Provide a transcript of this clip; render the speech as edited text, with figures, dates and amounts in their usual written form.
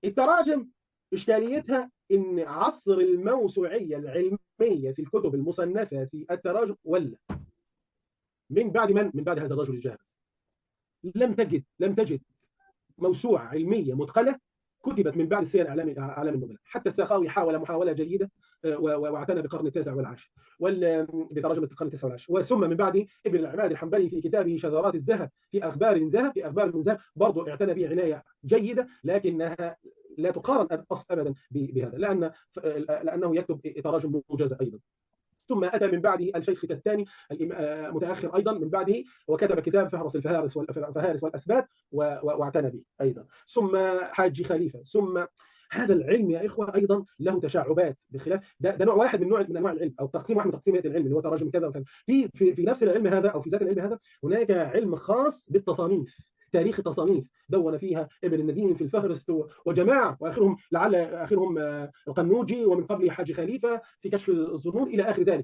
التراجم اشكاليتها ان عصر الموسوعيه العلميه في الكتب المصنفه في التراجم ولا من بعد من؟ من بعد هذا الرجل الجاهز. لم تجد موسوعه علميه متقنه كتبت من بعد السير اعلام النبلاء. حتى السخاوي حاول محاوله جيده واعتنى بالقرن التاسع والعاشر بترجمه القرن التاسع والعاشر. ثم من بعد ابن العماد الحنبلي في كتابه شذرات الذهب في اخبار من ذهب، برضه اعتنى به عنايه جيده، لكنها لا تقارن ابدا بهذا، لانه يكتب تراجم موجزه ايضا. ثم اتى من بعده الشيخ الثاني متاخر ايضا من بعده، وكتب كتاب فهرس الفهارس والاثبات واعتنى به ايضا. ثم حاج خليفه. ثم هذا العلم يا اخوه ايضا له تشعبات بخلاف ده نوع واحد من انواع العلم، او تقسيم واحد من تقسيمات العلم اللي هو تراجم كذا وكذا. في نفس العلم هذا او في ذات العلم هذا هناك علم خاص بالتصانيف، تاريخ التصانيف دون فيها ابن النديم في الفهرست وجماعه، واخرهم لعل اخرهم القنوجي، ومن قبله حاج خليفه في كشف الظنون الى اخر ذلك.